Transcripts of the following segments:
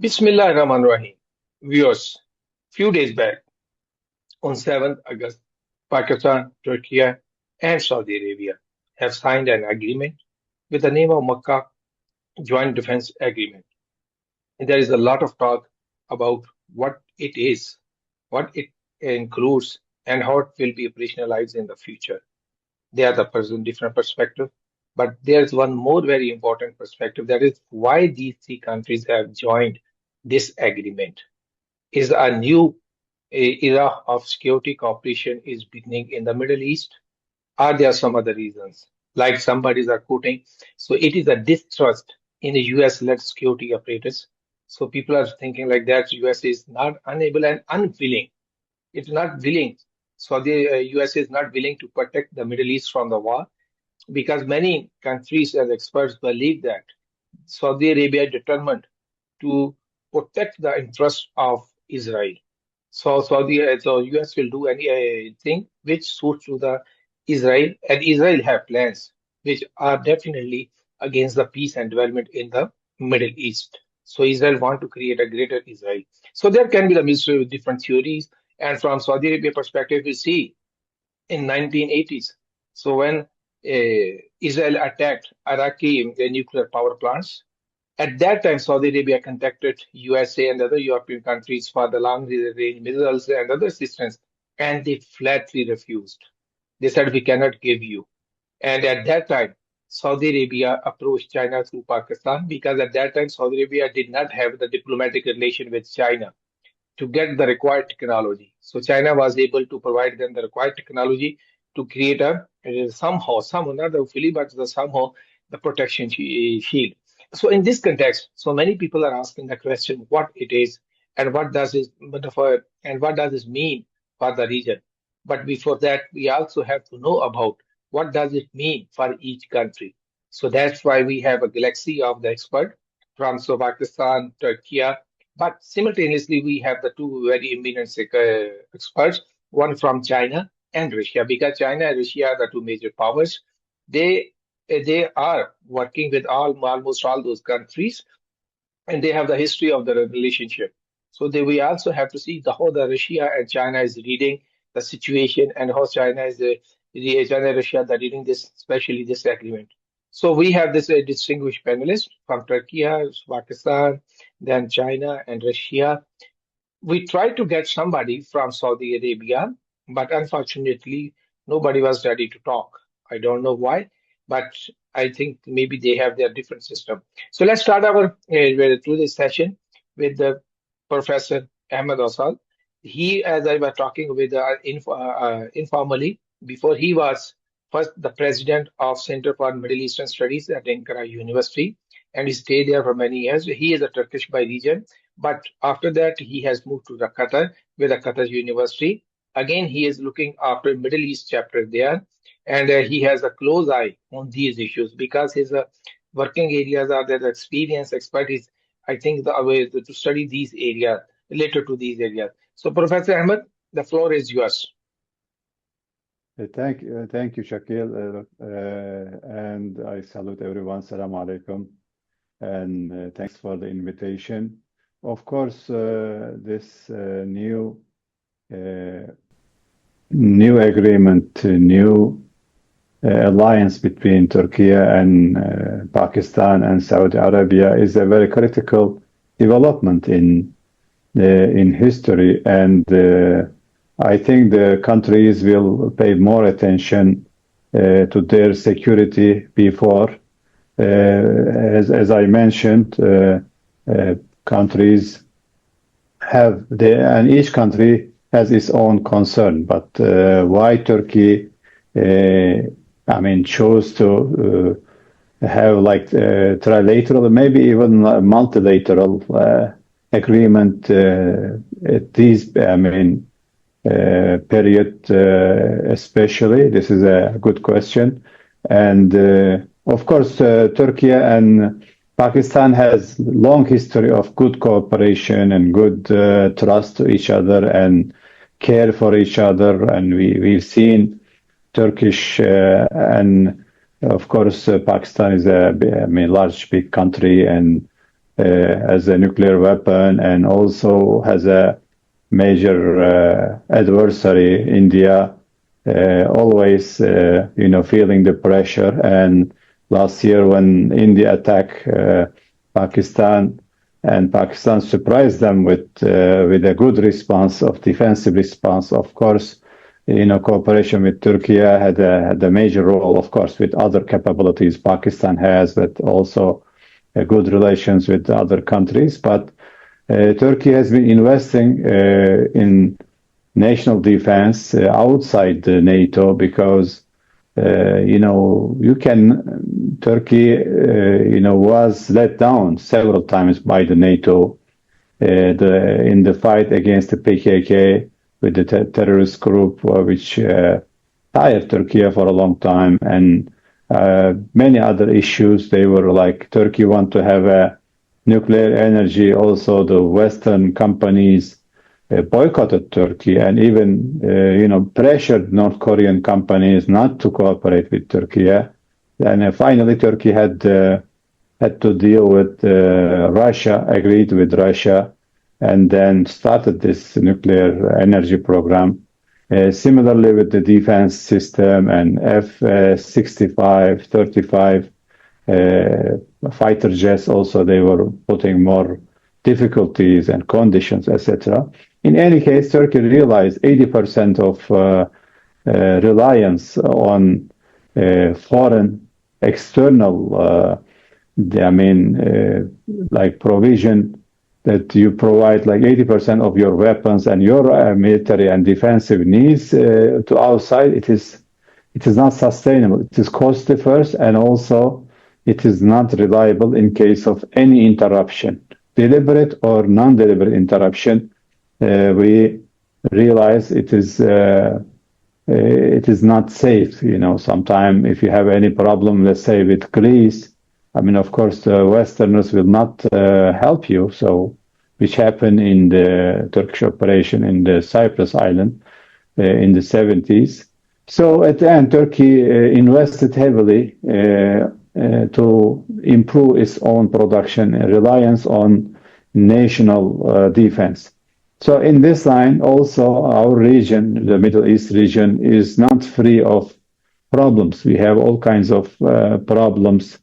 Bismillah Rahman Rahim. Viewers, few days back, on 7th August, Pakistan, Turkey, and Saudi Arabia have signed an agreement with the name of Makkah Joint Defense Agreement. And there is a lot of talk about what it is, what it includes, and how it will be operationalized in the future. They are the different perspective, but there's one more very important perspective, that is why these three countries have joined this agreement. Is a new era of security cooperation is beginning in the Middle East? Are there some other reasons? Like somebody's are quoting, so it is a distrust in the US-led security operators. So people are thinking like that US is not unable and unwilling. It's not willing. So the US is not willing to protect the Middle East from the war because many countries and experts believe that Saudi Arabia determined to protect the interests of Israel. So US will do anything which suits to the Israel, and Israel have plans which are definitely against the peace and development in the Middle East. So Israel want to create a greater Israel. So there can be the mystery with different theories. And from Saudi Arabia perspective, we see in 1980s. So when Israel attacked Iraqi nuclear power plants, at that time, Saudi Arabia contacted USA and other European countries for the long-range missiles and other assistance, and they flatly refused. They said, we cannot give you. And at that time, Saudi Arabia approached China through Pakistan because at that time, Saudi Arabia did not have the diplomatic relation with China to get the required technology. So China was able to provide them the required technology to create somehow, not fully, but somehow the protection shield. So in this context, so many people are asking the question, what it is and what does this mean for the region. But before that, we also have to know about what does it mean for each country. So that's why we have a galaxy of the expert from Pakistan, Turkey, but simultaneously, we have the two very eminent experts, one from China and Russia, because China and Russia are the two major powers. They are working with almost all those countries, and they have the history of the relationship. So we also have to see how the Russia and China is reading the situation and how China and Russia are reading this, especially this agreement. So we have this distinguished panelist from Turkey, Pakistan, then China and Russia. We tried to get somebody from Saudi Arabia, but unfortunately, nobody was ready to talk. I don't know why, but I think maybe they have their different system. So let's start our through this session with the Professor Ahmed Osal. He, as I was talking with informally before, he was first the president of Center for Middle Eastern Studies at Ankara University, and he stayed there for many years. He is a Turkish by region, but after that, he has moved to the Qatar with the Qatar University. Again, he is looking after Middle East chapter there, and he has a close eye on these issues because his working areas are the experience, expertise. I think the way to study these areas related to these areas. So, Professor Ahmed, the floor is yours. Thank you, Shakil, and I salute everyone. Assalamu alaikum, and thanks for the invitation. Of course, this new agreement, new alliance between Turkey and Pakistan and Saudi Arabia is a very critical development in history, and I think the countries will pay more attention to their security before. As I mentioned, countries and each country has its own concern. But why Turkey, chose to have like trilateral, maybe even multilateral agreement at these, period, especially. This is a good question. And of course, Turkey and Pakistan has long history of good cooperation and good trust to each other and care for each other. And we've seen Turkish and of course Pakistan is a large, big country, and as a nuclear weapon, and also has a major adversary, India, always feeling the pressure. And last year, when India attacked Pakistan, and Pakistan surprised them with a good response, of defensive response. Of course, cooperation with Turkey had a major role, of course, with other capabilities Pakistan has, but also good relations with other countries. But Turkey has been investing in national defense outside the NATO because Turkey was let down several times by the NATO in the fight against the PKK, with the terrorist group, which tired Turkey for a long time, and many other issues. They were like, Turkey want to have a nuclear energy. Also, the Western companies boycotted Turkey, and even pressured North Korean companies not to cooperate with Turkey. And finally, Turkey had to deal with Russia, agreed with Russia, and then started this nuclear energy program. Similarly with the defense system and F-65, 35 fighter jets, also they were putting more difficulties and conditions, etc. In any case, Turkey realized 80% of reliance on foreign external, like provision, that you provide like 80% of your weapons and your military and defensive needs to outside. It is not sustainable. It is costly first, and also it is not reliable in case of any interruption, deliberate or non-deliberate interruption. We realize it is not safe. Sometime if you have any problem, let's say with Greece, of course, the Westerners will not help you. So, which happened in the Turkish operation in the Cyprus island in the 70s. So at the end, Turkey invested heavily to improve its own production and reliance on national defense. So in this line, also our region, the Middle East region, is not free of problems. We have all kinds of problems.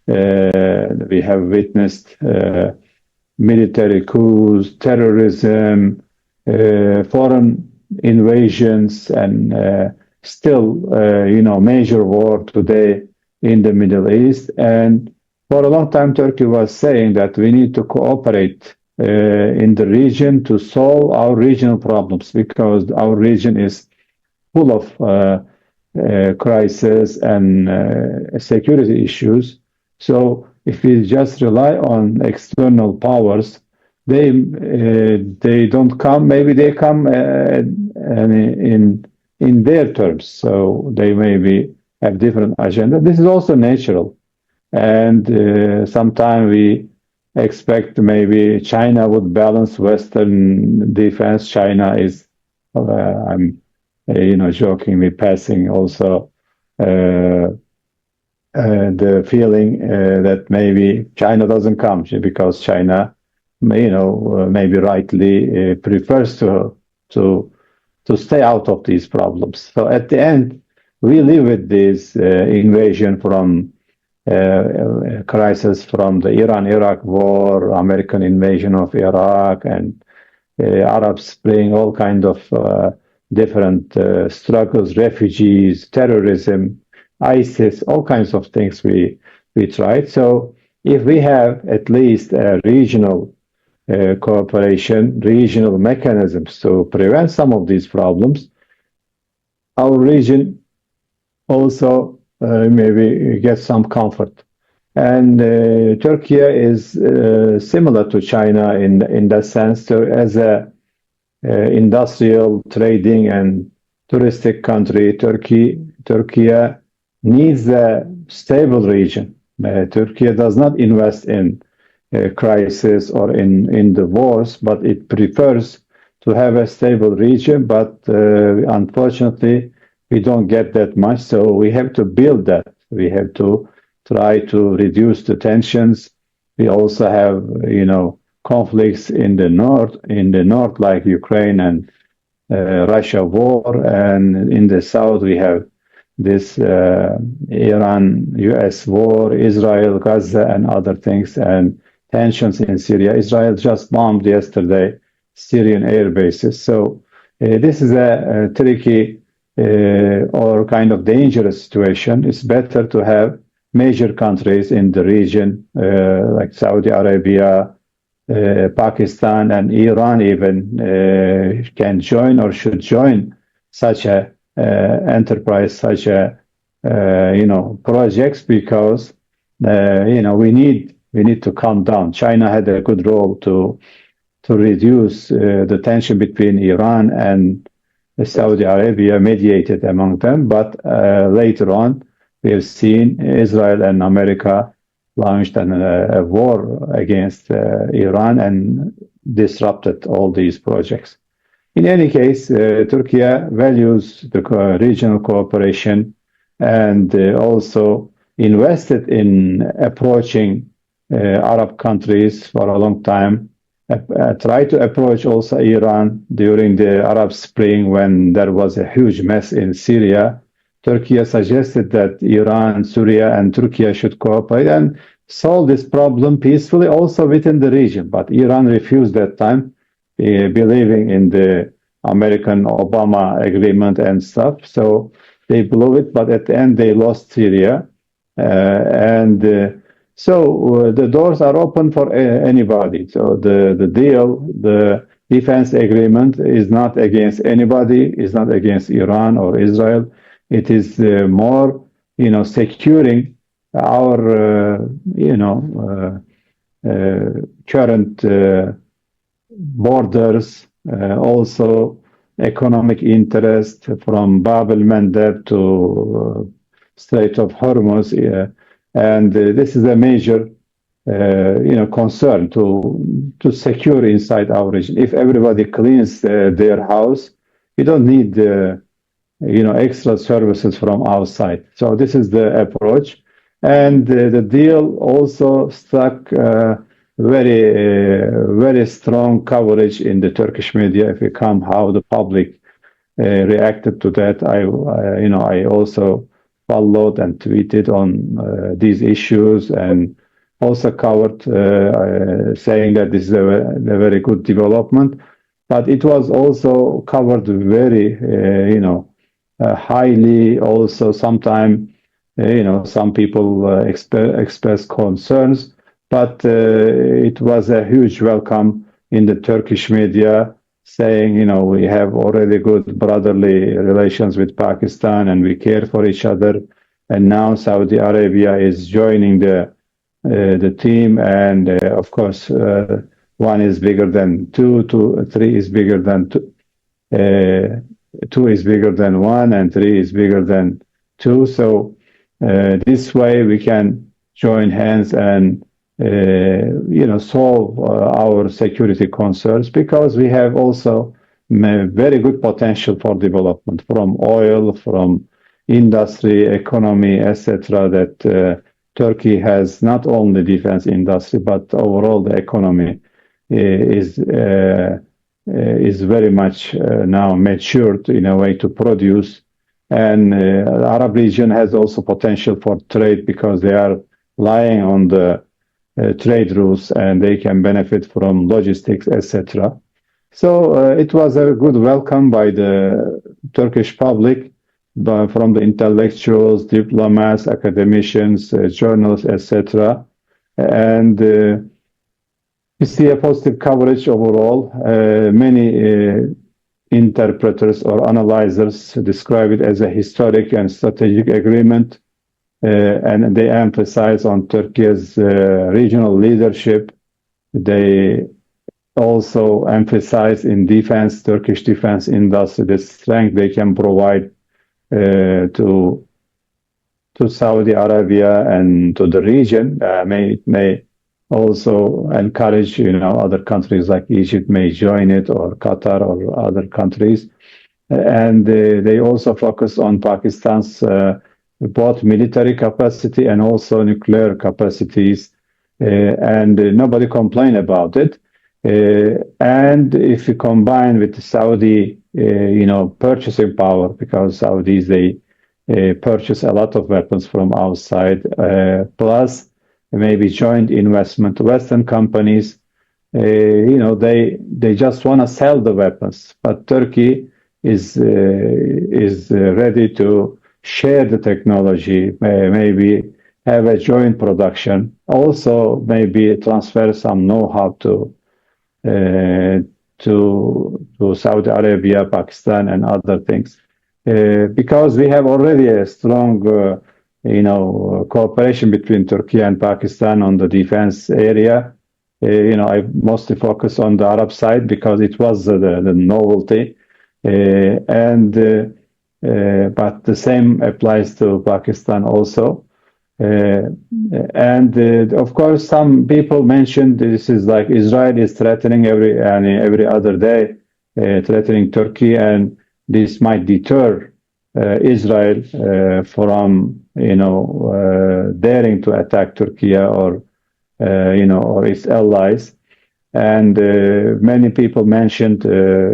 We have witnessed military coups, terrorism, foreign invasions, and still, major war today in the Middle East. And for a long time, Turkey was saying that we need to cooperate in the region to solve our regional problems, because our region is full of crisis and security issues. So if we just rely on external powers, they don't come. Maybe they come in their terms. So they maybe have different agenda. This is also natural, and sometimes we expect maybe China would balance Western defense. China is, I'm jokingly passing also the feeling that maybe China doesn't come, because China, maybe rightly prefers to stay out of these problems. So at the end, we live with this invasion from crisis from the Iran-Iraq war, American invasion of Iraq, and Arab Spring, all kind of different struggles, refugees, terrorism, ISIS, all kinds of things we tried. So if we have at least a regional cooperation, regional mechanisms to prevent some of these problems, our region also maybe get some comfort. And Turkey is similar to China in that sense, as a industrial, trading, and touristic country. Turkey needs a stable region. Turkey does not invest in crisis or in the wars, but it prefers to have a stable region. But unfortunately, we don't get that much. So we have to build that. We have to try to reduce the tensions We also have, conflicts in the north, like Ukraine and Russia war, and in the south we have this Iran-US war, Israel, Gaza, and other things, and tensions in Syria. Israel just bombed yesterday Syrian air bases. So this is a tricky or kind of dangerous situation. It's better to have major countries in the region, like Saudi Arabia, Pakistan, and Iran even can join or should join such a enterprise, such a projects, because we need to calm down. China had a good role to reduce the tension between Iran and Saudi Arabia, mediated among them. But later on, we have seen Israel and America launched a war against Iran and disrupted all these projects. In any case, Turkey values the regional cooperation and also invested in approaching Arab countries for a long time. Tried to approach also Iran during the Arab Spring when there was a huge mess in Syria. Turkey suggested that Iran, Syria, and Turkey should cooperate and solve this problem peacefully also within the region. But Iran refused that time, believing in the American Obama agreement and stuff. So they blew it, but at the end they lost Syria. So the doors are open for anybody. So the deal, the defense agreement is not against anybody, is not against Iran or Israel. It is more, securing our, current borders, also economic interest from Bab el-Mandeb to Strait of Hormuz. And this is a major, concern to secure inside our region. If everybody cleans their house, we don't need, extra services from outside. So this is the approach. And the deal also struck very strong coverage in the Turkish media. If you come, how the public reacted to that, I also followed and tweeted on these issues, and also covered saying that this is a very good development. But it was also covered very, highly. Also, sometimes, some people express concerns, but it was a huge welcome in the Turkish media, saying, we have already good brotherly relations with Pakistan and we care for each other. And now Saudi Arabia is joining the team. And of course, one is bigger than two, three is bigger than two, two is bigger than one, and three is bigger than two. So this way we can join hands and solve our security concerns, because we have also very good potential for development from oil, from industry, economy, etc. That Turkey has not only defense industry, but overall the economy is very much now matured in a way to produce. And the Arab region has also potential for trade, because they are lying on the trade routes and they can benefit from logistics, etc. So it was a good welcome by the Turkish public, from the intellectuals, diplomats, academicians, journalists, etc. And we see a positive coverage overall. Many interpreters or analyzers describe it as a historic and strategic agreement. And they emphasize on Turkey's regional leadership. They also emphasize in defense, Turkish defense industry, the strength they can provide to Saudi Arabia and to the region. May also encourage, other countries like Egypt may join it, or Qatar, or other countries. And they also focus on Pakistan's both military capacity and also nuclear capacities. and nobody complained about it. And if you combine with the Saudi, purchasing power, because Saudis they purchase a lot of weapons from outside, plus maybe joint investment, Western companies, they just want to sell the weapons, but Turkey is ready to share the technology, maybe have a joint production, also maybe transfer some know-how uh, to Saudi Arabia, Pakistan, and other things, because we have already a strong, cooperation between Turkey and Pakistan on the defense area. I mostly focus on the Arab side because it was the novelty, and but the same applies to Pakistan also. Uh, and of course, some people mentioned this is like Israel is threatening every other day, threatening Turkey, and this might deter Israel from daring to attack Turkey or its allies. And many people mentioned,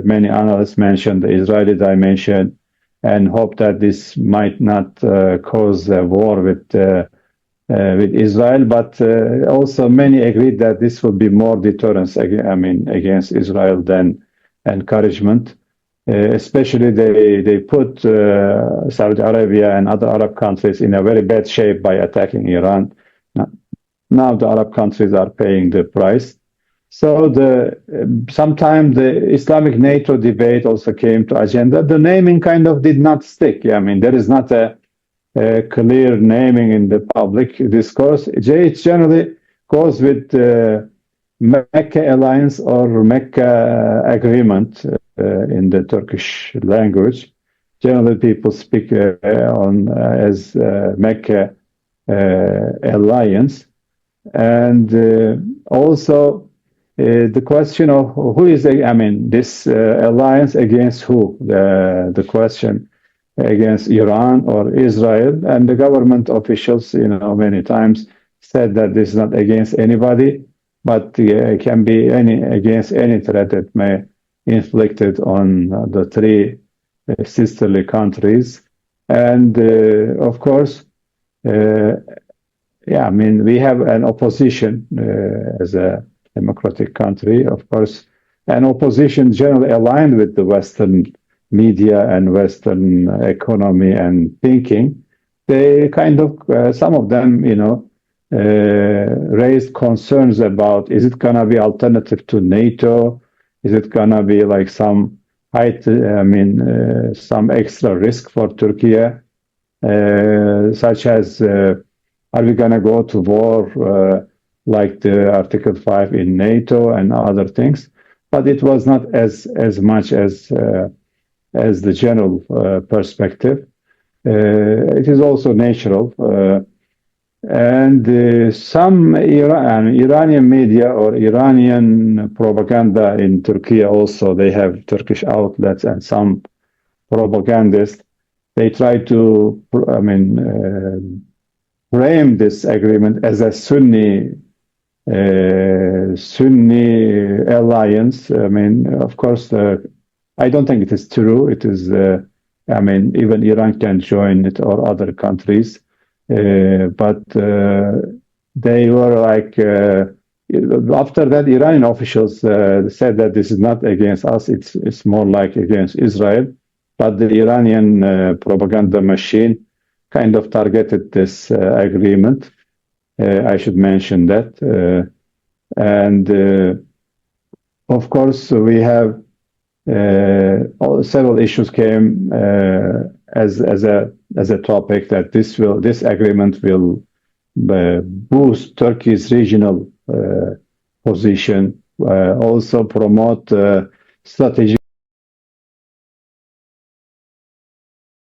many analysts mentioned the Israeli dimension and hope that this might not cause a war with Israel. But also many agreed that this will be more deterrence, against Israel than encouragement. Especially they put Saudi Arabia and other Arab countries in a very bad shape by attacking Iran. Now the Arab countries are paying the price. So sometime the Islamic NATO debate also came to agenda. The naming kind of did not stick. There is not a clear naming in the public discourse. It generally goes with Mecca alliance or Mecca agreement in the Turkish language. Generally, people speak on as Mecca alliance. And also the question of who is, this alliance against who? The question against Iran or Israel, and the government officials, many times said that this is not against anybody, but it can be against any threat that may inflicted on the three sisterly countries. And of course, we have an opposition as a democratic country, of course, an opposition generally aligned with the Western media and Western economy and thinking. They kind of, some of them, raised concerns about, is it going to be alternative to NATO? Is it going to be like some some extra risk for Turkey, such as are we going to go to war like the Article 5 in NATO and other things? But it was not as much as the general perspective. It is also natural. And some Iranian media or Iranian propaganda in Turkey also, they have Turkish outlets and some propagandists. They try to, frame this agreement as a Sunni alliance. Of course, I don't think it is true. It is, even Iran can join it or other countries. But they were like, after that, Iranian officials said that this is not against us, it's more like against Israel. But the Iranian propaganda machine kind of targeted this agreement. I should mention that. And of course, we have several issues came as a topic that this agreement will boost Turkey's regional position, also promote strategic